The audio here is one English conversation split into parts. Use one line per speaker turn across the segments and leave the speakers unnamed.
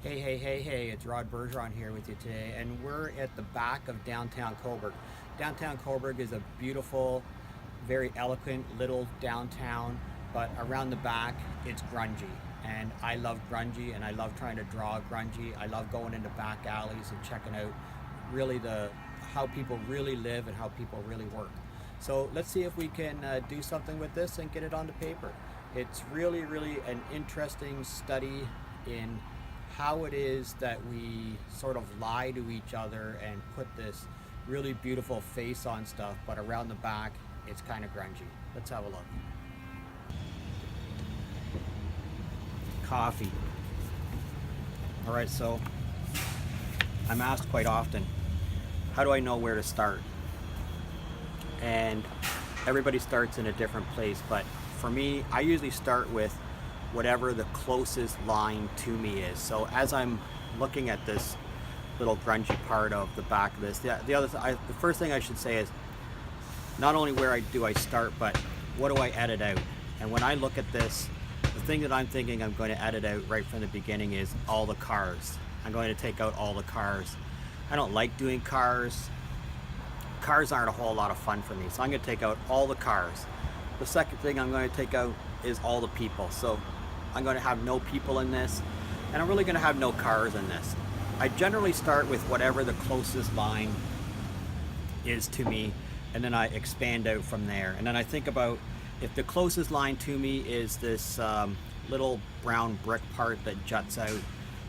Hey, it's Rod Bergeron here with you today, and we're at the back of downtown Cobourg. Downtown Cobourg is a beautiful, very eloquent little downtown, but around the back it's grungy. And I love grungy, and I love trying to draw grungy. I love going into back alleys and checking out really how people really live and how people really work. So let's see if we can do something with this and get it onto paper. It's really an interesting study in how it is that we sort of lie to each other and put this really beautiful face on stuff, but around the back it's kind of grungy. Let's have a look. Coffee. All right, so I'm asked quite often, how do I know where to start? And everybody starts in a different place, but for me, I usually start with whatever the closest line to me is. So as I'm looking at this little grungy part of the back of this, the first thing I should say is not only where do I start, but what do I edit out? And when I look at this, the thing that I'm thinking I'm going to edit out right from the beginning is all the cars. I'm going to take out all the cars. I don't like doing cars. Cars aren't a whole lot of fun for me, so I'm going to take out all the cars. The second thing I'm going to take out is all the people. So I'm going to have no people in this, and I'm really going to have no cars in this. I generally start with whatever the closest line is to me, and then I expand out from there. And then I think about, if the closest line to me is this little brown brick part that juts out,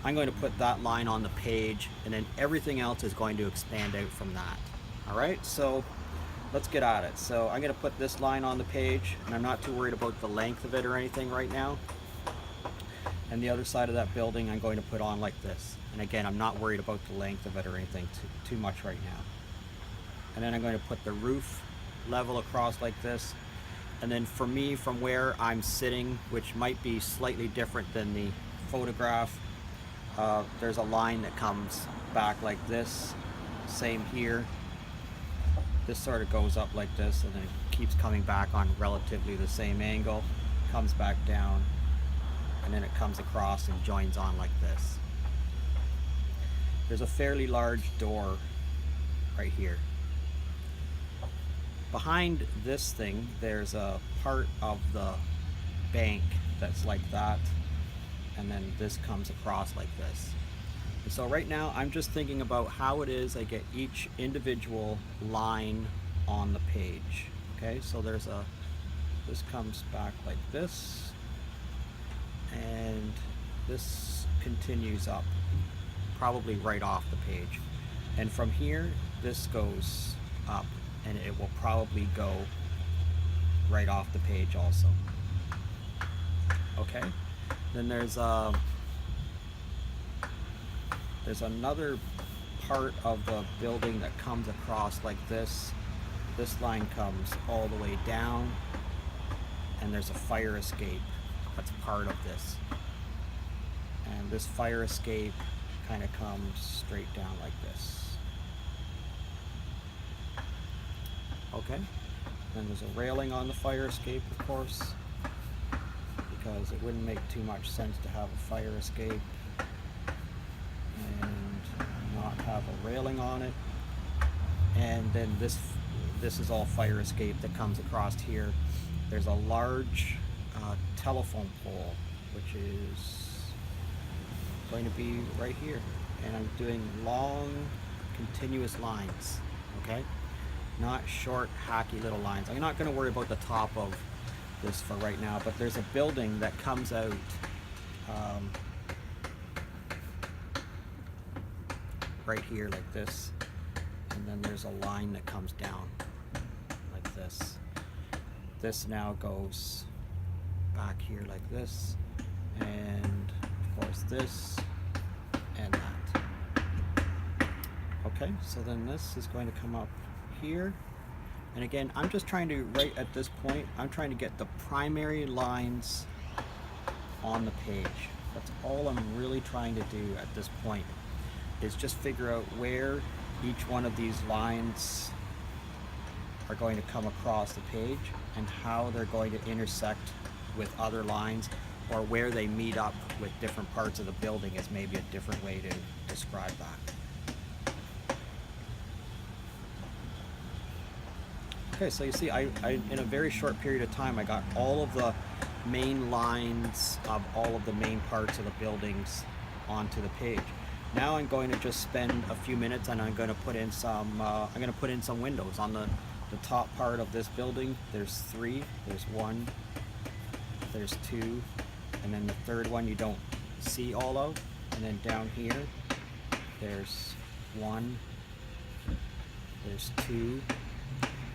I'm going to put that line on the page, and then everything else is going to expand out from that. All right, so let's get at it. So I'm going to put this line on the page, and I'm not too worried about the length of it or anything right now. And the other side of that building I'm going to put on like this. And again, I'm not worried about the length of it or anything too much right now. And then I'm going to put the roof level across like this. And then for me, from where I'm sitting, which might be slightly different than the photograph, there's a line that comes back like this. Same here. This sort of goes up like this, and then it keeps coming back on relatively the same angle, comes back down, and then it comes across and joins on like this. There's a fairly large door right here. Behind this thing, there's a part of the bank that's like that, and then this comes across like this. And so right now I'm just thinking about how it is I get each individual line on the page. Okay, so this comes back like this, and this continues up probably right off the page, and from here this goes up, and it will probably go right off the page also. Okay, then there's another part of the building that comes across like this. This line comes all the way down, and there's a fire escape that's part of this. And this fire escape kind of comes straight down like this. Okay, then there's a railing on the fire escape, of course, because it wouldn't make too much sense to have a fire escape and not have a railing on it. And then this is all fire escape that comes across here. There's a large telephone pole, which is going to be right here, and I'm doing long continuous lines. Okay, not short hacky little lines. I'm not going to worry about the top of this for right now, but there's a building that comes out right here like this, and then there's a line that comes down like this. This now goes back here like this, and of course this and that. Okay, so then this is going to come up here, and again I'm just trying to, right at this point, I'm trying to get the primary lines on the page. That's all I'm really trying to do at this point, is just figure out where each one of these lines are going to come across the page and how they're going to intersect with other lines, or where they meet up with different parts of the building is maybe a different way to describe that. Okay, so you see, I in a very short period of time, I got all of the main lines of all of the main parts of the buildings onto the page. Now I'm going to just spend a few minutes and I'm going to put in some windows on the top part of this building. There's 3, there's 1, there's 2, and then the third one you don't see all of. And then down here, there's 1, there's 2,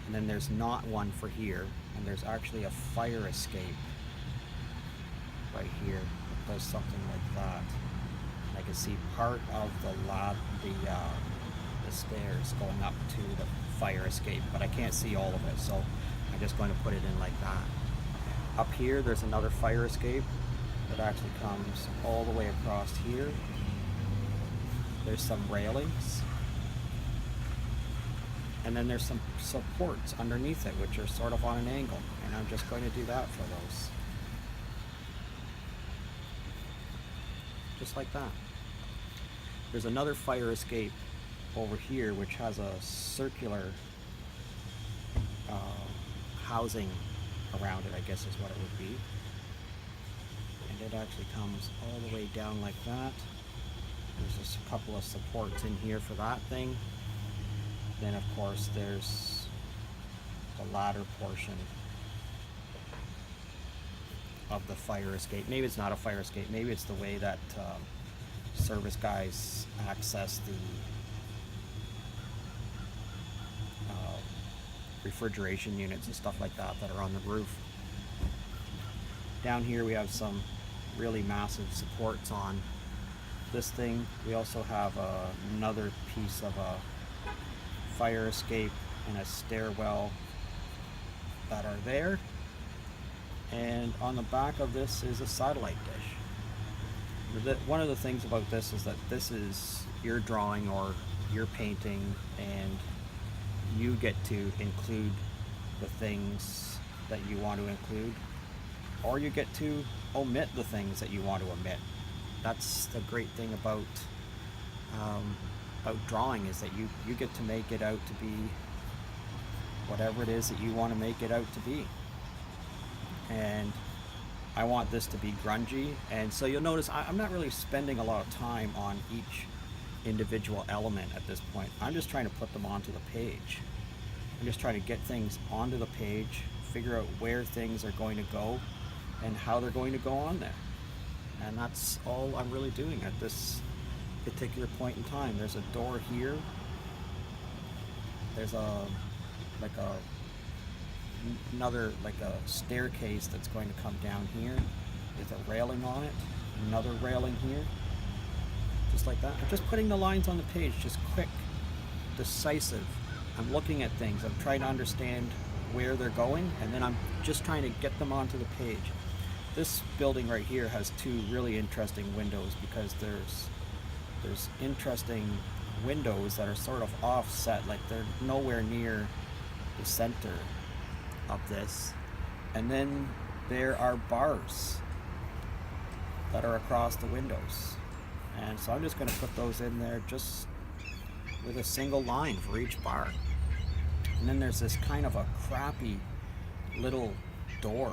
and then there's not one for here. And there's actually a fire escape right here. It does something like that. And I can see part of the stairs going up to the fire escape, but I can't see all of it, so I'm just going to put it in like that. Up here, there's another fire escape that actually comes all the way across here. There's some railings, and then there's some supports underneath it, which are sort of on an angle, and I'm just going to do that for those. Just like that. There's another fire escape over here which has a circular housing around it, I guess is what it would be. And it actually comes all the way down like that. There's just a couple of supports in here for that thing. Then of course there's the ladder portion of the fire escape. Maybe it's not a fire escape, maybe it's the way that service guys access the refrigeration units and stuff like that are on the roof. Down here we have some really massive supports on this thing. We also have another piece of a fire escape and a stairwell that are there. And on the back of this is a satellite dish. One of the things about this is that this is your drawing or your painting, and you get to include the things that you want to include, or you get to omit the things that you want to omit. That's the great thing about drawing, is that you get to make it out to be whatever it is that you want to make it out to be. And I want this to be grungy, and so you'll notice I'm not really spending a lot of time on each individual element at this point. I'm just trying to put them onto the page. I'm just trying to get things onto the page, figure out where things are going to go and how they're going to go on there. And that's all I'm really doing at this particular point in time. There's a door here. There's another staircase that's going to come down here. There's a railing on it, another railing here, just like that. I'm just putting the lines on the page, just quick, decisive. I'm looking at things, I'm trying to understand where they're going, and then I'm just trying to get them onto the page. This building right here has 2 really interesting windows, because there's interesting windows that are sort of offset, like they're nowhere near the center of this. And then there are bars that are across the windows, and so I'm just going to put those in there just with a single line for each bar. And then there's this kind of a crappy little door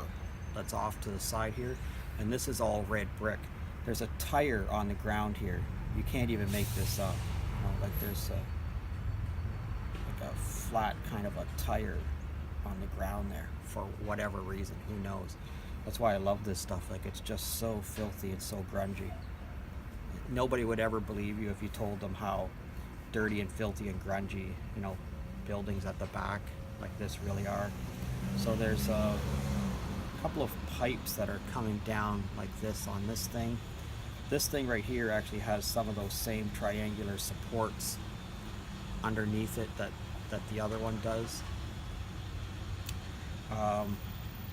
that's off to the side here, and this is all red brick. There's a tire on the ground here. You can't even make this up. Like there's a flat kind of a tire on the ground there for whatever reason, who knows. That's why I love this stuff. Like, it's just so filthy and so grungy. Nobody would ever believe you if you told them how dirty and filthy and grungy, buildings at the back like this really are. So there's a couple of pipes that are coming down like this on this thing. This thing right here actually has some of those same triangular supports underneath it that the other one does.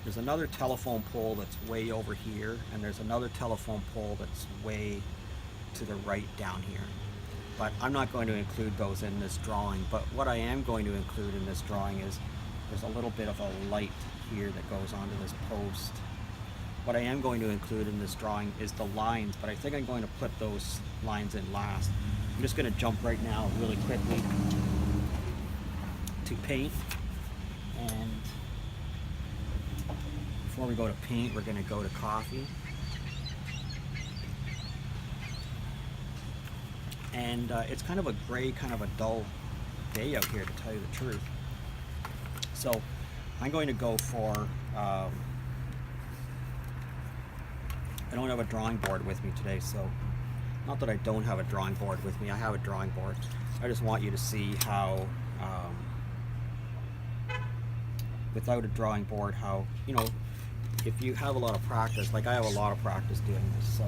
There's another telephone pole that's way over here, and there's another telephone pole that's way to the right down here. But I'm not going to include those in this drawing. But what I am going to include in this drawing is there's a little bit of a light here that goes onto this post What I am going to include in this drawing is the lines, but I think I'm going to put those lines in last. I'm just going to jump right now really quickly to paint. And before we go to paint, we're going to go to coffee. And it's kind of a gray, kind of a dull day out here, to tell you the truth. So I'm going to go for, I don't have a drawing board with me today, so not that I don't have a drawing board with me, I have a drawing board. I just want you to see how, without a drawing board, how, you know, if you have a lot of practice, like I have a lot of practice doing this, so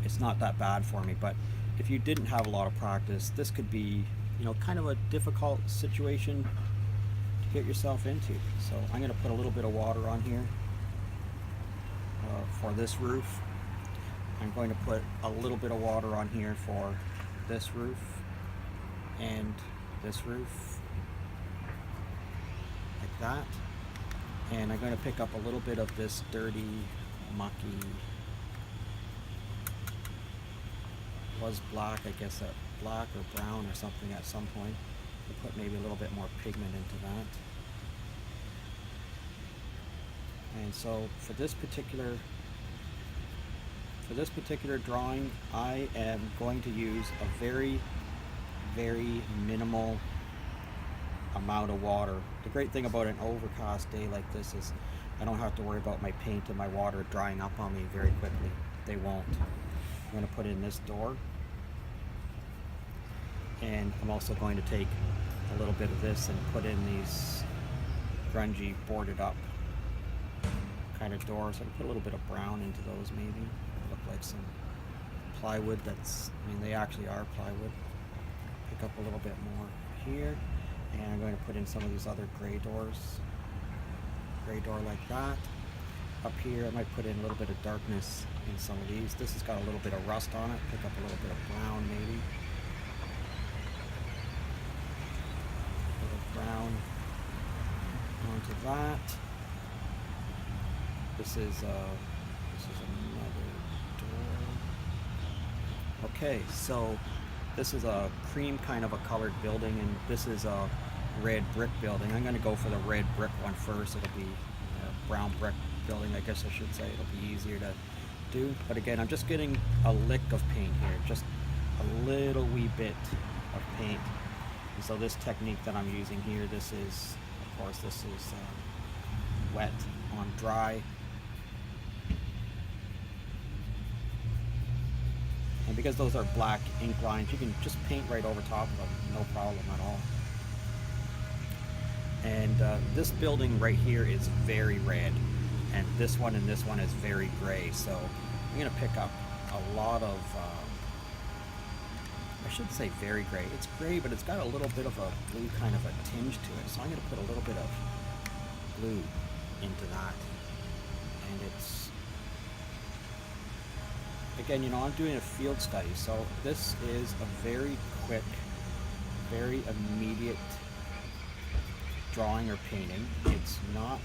it's not that bad for me. But if you didn't have a lot of practice, this could be, you know, kind of a difficult situation to get yourself into. So I'm going to put a little bit of water on here for this roof. I'm going to put a little bit of water on here for this roof and this roof, like that. And I'm going to pick up a little bit of this dirty, mucky, was black, I guess, black or brown or something at some point. I'll put maybe a little bit more pigment into that. And so for this particular drawing, I am going to use a very, very minimal amount of water. The great thing about an overcast day like this is I don't have to worry about my paint and my water drying up on me very quickly. They won't. I'm going to put in this door, and I'm also going to take a little bit of this and put in these grungy boarded up kind of doors. I can put a little bit of brown into those, maybe look like some plywood. That's, I mean, they actually are plywood. Pick up a little bit more here, and I'm going to put in some of these other gray doors, gray door like that. Up here I might put in a little bit of darkness in some of these. This has got a little bit of rust on it. Pick up a little bit of brown, maybe a little brown onto that. This is another door. Okay, so this is a cream kind of a colored building, and this is a red brick building. I'm going to go for the red brick one first. It'll be a brown brick building, I guess I should say. It'll be easier to do. But again, I'm just getting a lick of paint here, just a little wee bit of paint. And so this technique that I'm using here, this is, of course, this is wet on dry. And because those are black ink lines, you can just paint right over top of them, no problem at all. And this building right here is very red, and this one is very gray. So I'm going to pick up a lot of, I should say very gray. It's gray, but it's got a little bit of a blue kind of a tinge to it. So I'm going to put a little bit of blue into that. And it's, again, you know, I'm doing a field study, so this is a very quick, very immediate drawing or painting. It's not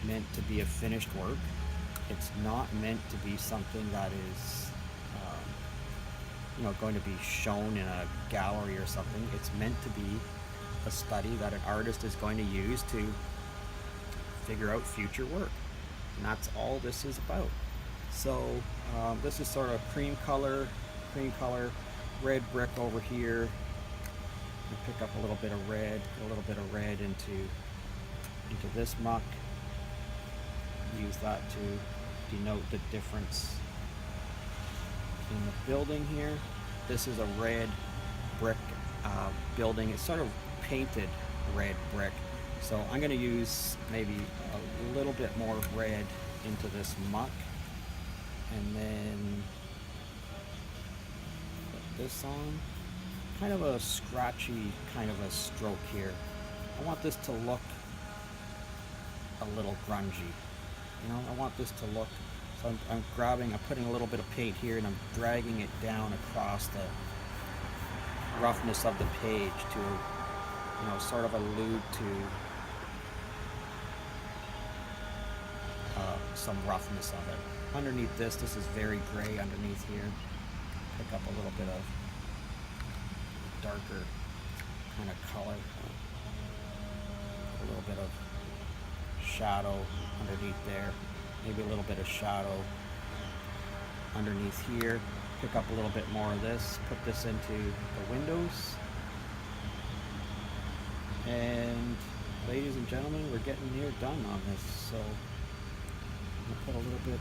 meant to be a finished work. It's not meant to be something that is, you know, going to be shown in a gallery or something. It's meant to be a study that an artist is going to use to figure out future work. And that's all this is about. So this is sort of cream color, red brick over here. You pick up a little bit of red, into this muck. Use that to denote the difference in the building here. This is a red brick building. It's sort of painted red brick. So I'm going to use maybe a little bit more red into this muck. And then put this on. Kind of a scratchy kind of a stroke here. I want this to look a little grungy. You know, I want this to look, so I'm putting a little bit of paint here, and I'm dragging it down across the roughness of the page to, you know, sort of allude to some roughness of it. Underneath this is very gray underneath here. Pick up a little bit of darker kind of color. A little bit of shadow underneath there. Maybe a little bit of shadow underneath here. Pick up a little bit more of this. Put this into the windows. And ladies and gentlemen, we're getting near done on this. So I'm going to put a little bit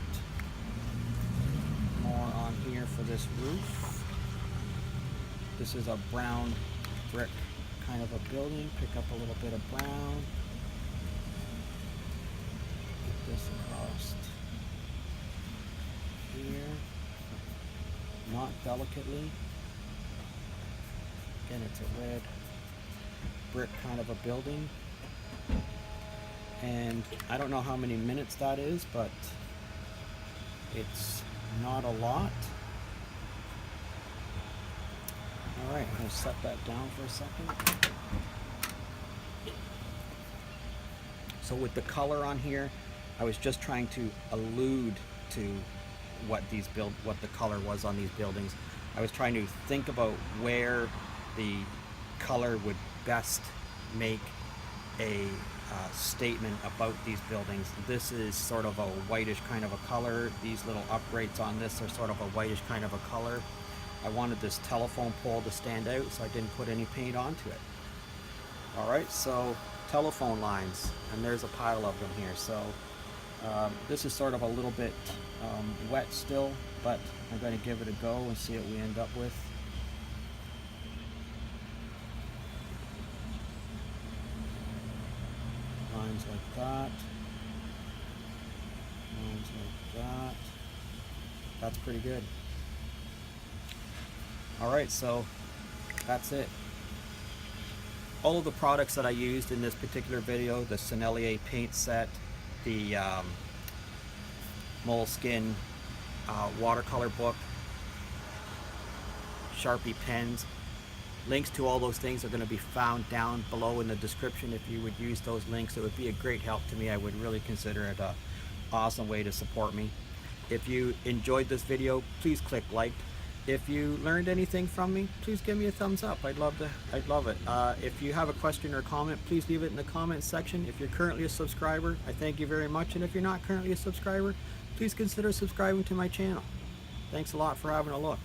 more on here for this roof. This is a brown brick kind of a building. Pick up a little bit of brown. Get this across here. Not delicately. Again, it's a red brick kind of a building. And I don't know how many minutes that is, but it's not a lot. Alright, I'm going to set that down for a second. So with the color on here, I was just trying to allude to what the color was on these buildings. I was trying to think about where the color would best make a statement about these buildings. This is sort of a whitish kind of a color. These little uprights on this are sort of a whitish kind of a color. I wanted this telephone pole to stand out, so I didn't put any paint onto it. Alright, so telephone lines, and there's a pile of them here. So this is sort of a little bit wet still, but I'm going to give it a go and see what we end up with. Lines like that. Lines like that. That's pretty good. Alright, so that's it. All of the products that I used in this particular video, the Sennelier paint set, the Moleskin watercolor book, Sharpie pens, links to all those things are going to be found down below in the description. If you would use those links, it would be a great help to me. I would really consider it an awesome way to support me. If you enjoyed this video, please click like. If you learned anything from me, please give me a thumbs up. I'd love it. If you have a question or comment, please leave it in the comments section. If you're currently a subscriber, I thank you very much. And if you're not currently a subscriber, please consider subscribing to my channel. Thanks a lot for having a look.